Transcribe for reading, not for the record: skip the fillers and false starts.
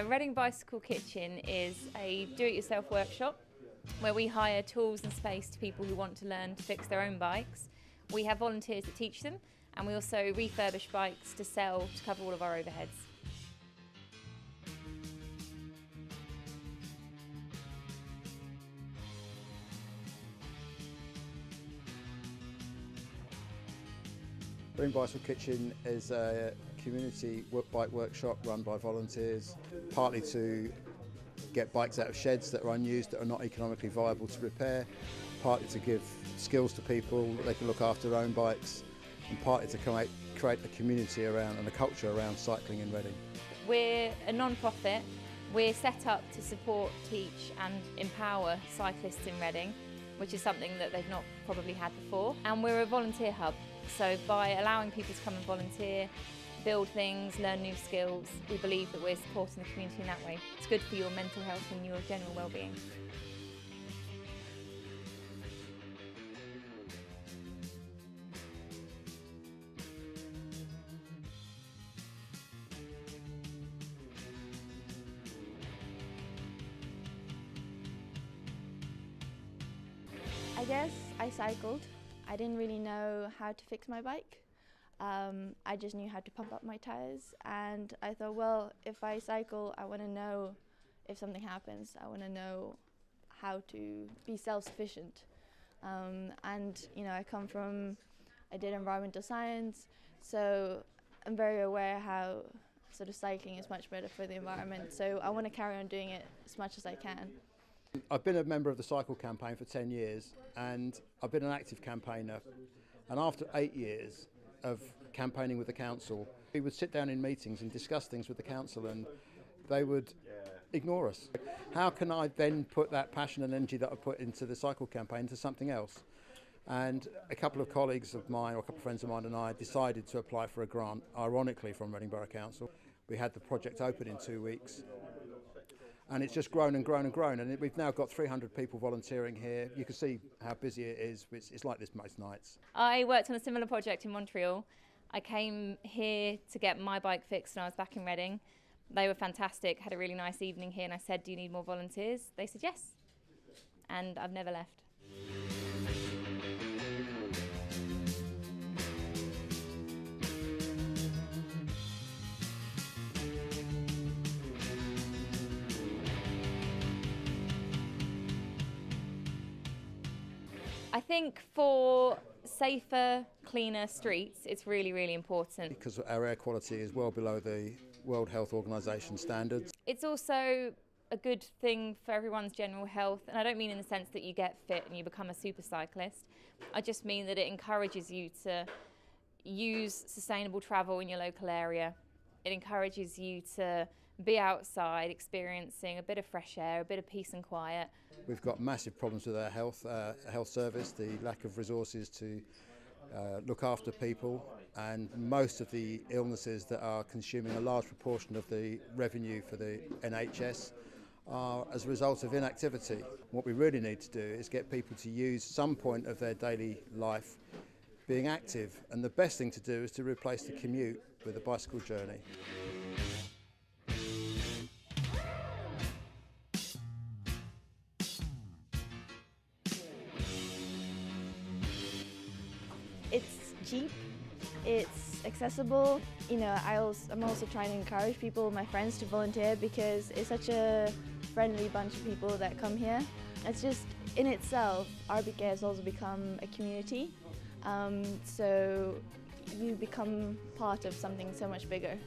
Reading Bicycle Kitchen is a do-it-yourself workshop where we hire tools and space to people who want to learn to fix their own bikes. We have volunteers that teach them, and we also refurbish bikes to sell to cover all of our overheads. Reading Bicycle Kitchen is a community bike workshop run by volunteers, partly to get bikes out of sheds that are unused, that are not economically viable to repair, partly to give skills to people that they can look after their own bikes, and partly to create a community around and a culture around cycling in Reading. We're a non-profit. We're set up to support, teach and empower cyclists in Reading, which is something that they've not probably had before. And we're a volunteer hub, so by allowing people to come and volunteer, build things, learn new skills, we believe that we're supporting the community in that way. It's good for your mental health and your general well-being. I guess I cycled. I didn't really know how to fix my bike. I just knew how to pump up my tyres, and I thought, well, if I cycle, I want to know if something happens. I want to know how to be self-sufficient. And you know, I did environmental science, so I'm very aware how sort of cycling is much better for the environment. So I want to carry on doing it as much as I can. I've been a member of the Cycle Campaign for 10 years, and I've been an active campaigner. And after 8 years of campaigning with the council, we would sit down in meetings and discuss things with the council, and they would ignore us. How can I then put that passion and energy that I put into the Cycle Campaign into something else? And a couple of colleagues of mine, or a couple of friends of mine and I decided to apply for a grant, ironically from Reading Borough Council. We had the project open in 2 weeks. And it's just grown and grown and grown, and we've now got 300 people volunteering here. You can see how busy it is. It's like this most nights. I worked on a similar project in Montreal. I came here to get my bike fixed when I was back in Reading. They were fantastic, had a really nice evening here, and I said, do you need more volunteers? They said yes, and I've never left. I think for safer, cleaner streets, it's really, really important. Because our air quality is well below the World Health Organization standards. It's also a good thing for everyone's general health, and I don't mean in the sense that you get fit and you become a super cyclist. I just mean that it encourages you to use sustainable travel in your local area. It encourages you to be outside, experiencing a bit of fresh air, a bit of peace and quiet. We've got massive problems with our health service, the lack of resources to look after people, and most of the illnesses that are consuming a large proportion of the revenue for the NHS are as a result of inactivity. What we really need to do is get people to use some point of their daily life being active, and the best thing to do is to replace the commute with a bicycle journey. It's cheap, it's accessible. You know, I'm also trying to encourage people, my friends, to volunteer because it's such a friendly bunch of people that come here. It's just, in itself, RBK has also become a community, so you become part of something so much bigger.